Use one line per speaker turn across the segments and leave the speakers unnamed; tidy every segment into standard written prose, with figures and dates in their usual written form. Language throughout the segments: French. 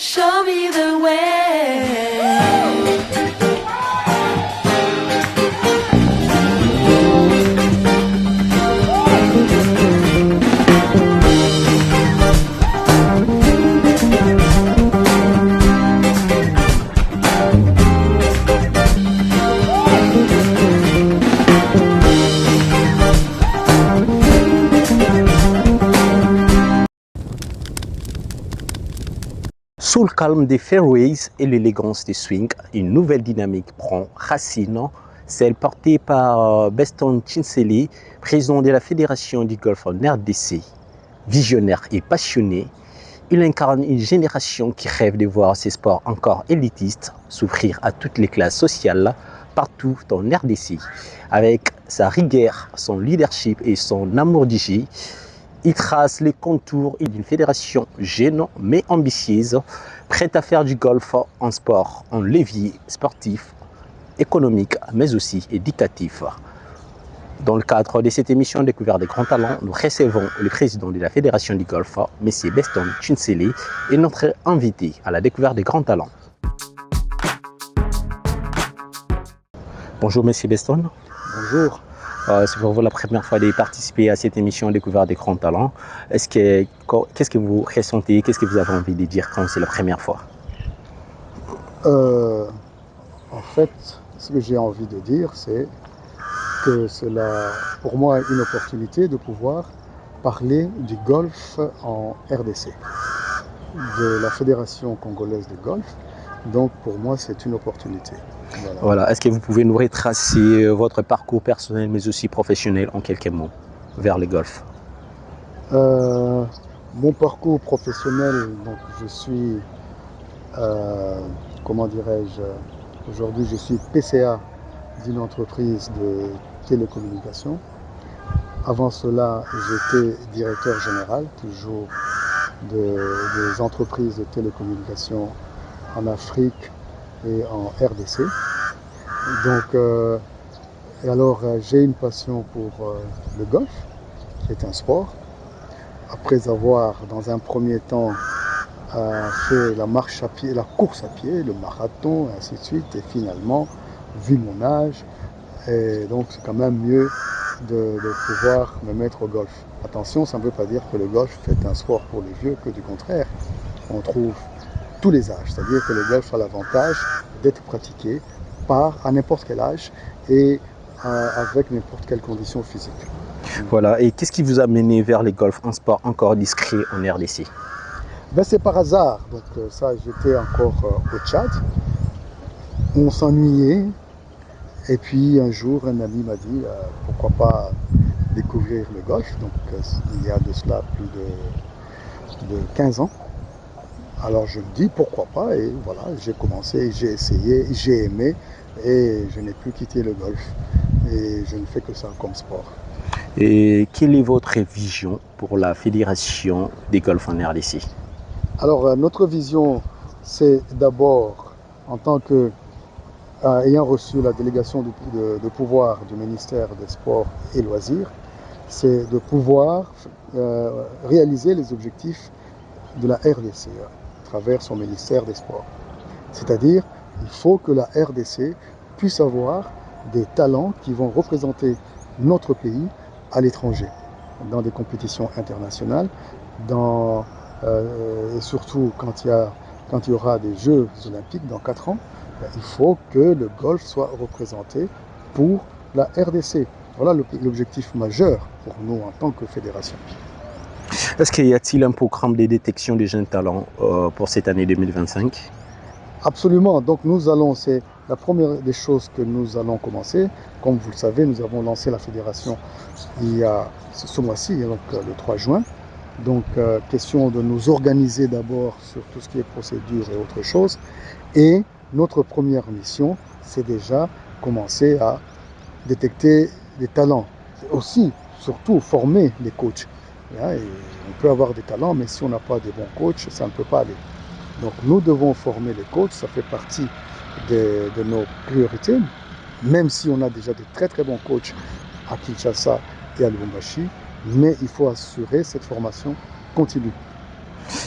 show me the way.
Sous le calme des fairways et l'élégance des swings, une nouvelle dynamique prend racine, celle portée par Beston Chinseli, président de la Fédération du golf en RDC. Visionnaire et passionné, il incarne une génération qui rêve de voir ces sports encore élitistes s'ouvrir à toutes les classes sociales partout en RDC. Avec sa rigueur, son leadership et son amour du jeu, il trace les contours d'une fédération jeune mais ambitieuse, prête à faire du golf un sport, un levier sportif, économique, mais aussi éducatif. Dans le cadre de cette émission Découverte des grands talents, nous recevons le président de la Fédération du golf, M. Beston Chinseli, et notre invité à la Découverte des grands talents. Bonjour M. Beston.
Bonjour.
C'est pour vous la première fois de participer à cette émission Découverte des grands talents. Qu'est-ce que vous ressentez, qu'est-ce que vous avez envie de dire quand c'est la première fois?
En fait, ce que j'ai envie de dire, c'est que c'est pour moi une opportunité de pouvoir parler du golf en RDC, de la Fédération congolaise de golf. Donc pour moi, c'est une opportunité.
Voilà. Est-ce que vous pouvez nous retracer votre parcours personnel mais aussi professionnel en quelques mots vers le golf?
Mon parcours professionnel, donc je suis, comment dirais-je, aujourd'hui je suis PCA d'une entreprise de télécommunications. Avant cela, j'étais directeur général, toujours des entreprises de télécommunications en Afrique et en RDC. Donc, j'ai une passion pour le golf, qui est un sport. Après avoir, dans un premier temps, fait la marche à pied, la course à pied, le marathon, et ainsi de suite, et finalement, vu mon âge, et donc c'est quand même mieux de pouvoir me mettre au golf. Attention, ça ne veut pas dire que le golf est un sport pour les vieux, que du contraire. On trouve tous les âges, c'est-à-dire que le golf a l'avantage d'être pratiqué à n'importe quel âge et avec n'importe quelle condition physique.
Voilà, et qu'est-ce qui vous a mené vers le golf, un sport encore discret en RDC?
C'est par hasard, donc ça j'étais encore au Tchad, on s'ennuyait et puis un jour un ami m'a dit pourquoi pas découvrir le golf, donc il y a de cela plus de 15 ans. Alors je me dis pourquoi pas et voilà, j'ai commencé, j'ai essayé, j'ai aimé et je n'ai plus quitté le golf et je ne fais que ça comme sport.
Et quelle est votre vision pour la Fédération des golfs en RDC?
Alors notre vision, c'est d'abord en tant que ayant reçu la délégation de pouvoir du ministère des Sports et Loisirs, c'est de pouvoir réaliser les objectifs de la RDC à travers son ministère des Sports. C'est-à-dire, il faut que la RDC puisse avoir des talents qui vont représenter notre pays à l'étranger, dans des compétitions internationales, et surtout quand il y aura des Jeux olympiques dans 4 ans, il faut que le golf soit représenté pour la RDC. Voilà l'objectif majeur pour nous en tant que fédération.
Est-ce qu'il y a-t-il un programme de détection des jeunes talents pour cette année 2025?
Absolument. Donc c'est la première des choses que nous allons commencer. Comme vous le savez, nous avons lancé la fédération il y a ce mois-ci, donc le 3 juin. Donc question de nous organiser d'abord sur tout ce qui est procédure et autre chose. Et notre première mission, c'est déjà commencer à détecter des talents. Aussi, surtout, former les coachs. Et on peut avoir des talents, mais si on n'a pas de bons coachs, ça ne peut pas aller. Donc nous devons former les coachs, ça fait partie de nos priorités, même si on a déjà de très très bons coachs à Kinshasa et à Lubumbashi, mais il faut assurer cette formation continue.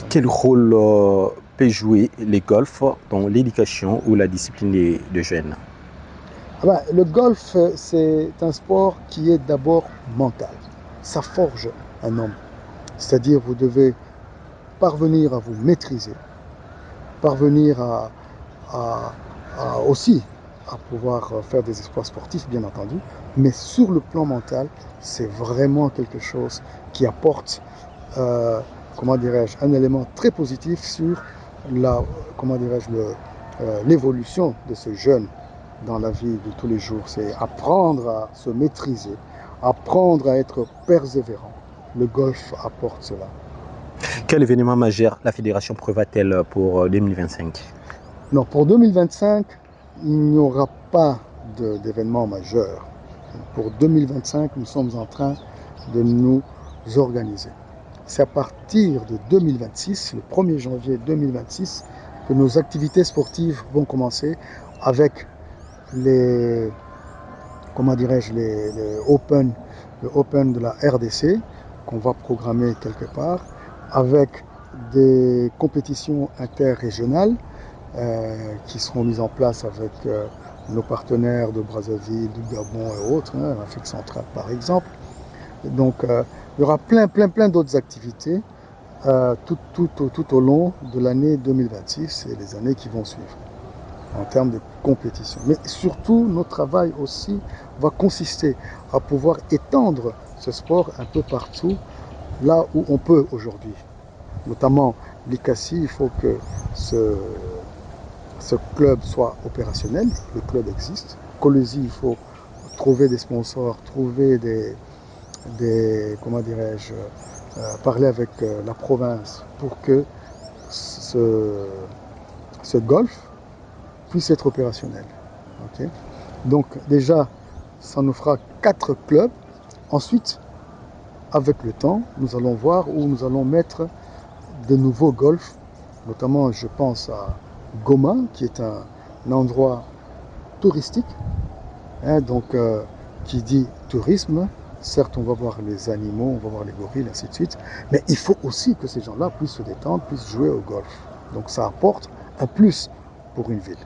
Quel rôle peut jouer le golf dans l'éducation ou la discipline des jeunes?
Le golf, c'est un sport qui est d'abord mental. Ça forge un homme. C'est-à-dire, vous devez parvenir à vous maîtriser, parvenir aussi à pouvoir faire des exploits sportifs, bien entendu, mais sur le plan mental, c'est vraiment quelque chose qui apporte, comment dirais-je, un élément très positif sur la, comment dirais-je, l'évolution de ce jeune dans la vie de tous les jours. C'est apprendre à se maîtriser, apprendre à être persévérant. Le golf apporte cela.
Quel événement majeur la fédération prévoit-elle pour 2025?
Non, pour 2025, il n'y aura pas d'événement majeur. Pour 2025, nous sommes en train de nous organiser. C'est à partir de 2026, le 1er janvier 2026, que nos activités sportives vont commencer avec les, comment dirais-je, les Open, le Open de la RDC, qu'on va programmer quelque part, avec des compétitions interrégionales qui seront mises en place avec nos partenaires de Brazzaville, du Gabon et autres, l'Afrique centrale par exemple. Donc il y aura plein d'autres activités tout au long de l'année 2026 et les années qui vont suivre en termes de compétition. Mais surtout, notre travail aussi va consister à pouvoir étendre ce sport un peu partout, là où on peut aujourd'hui. Notamment l'ICACI, il faut que ce club soit opérationnel, le club existe. Colosi, il faut trouver des sponsors, trouver comment dirais-je, parler avec la province pour que ce golf puisse être opérationnel. Okay? Donc déjà, ça nous fera 4 clubs. Ensuite, avec le temps, nous allons voir où nous allons mettre de nouveaux golfs, notamment je pense à Goma, qui est un endroit touristique, donc qui dit tourisme. Certes, on va voir les animaux, on va voir les gorilles, ainsi de suite, mais il faut aussi que ces gens-là puissent se détendre, puissent jouer au golf. Donc ça apporte un plus pour une ville.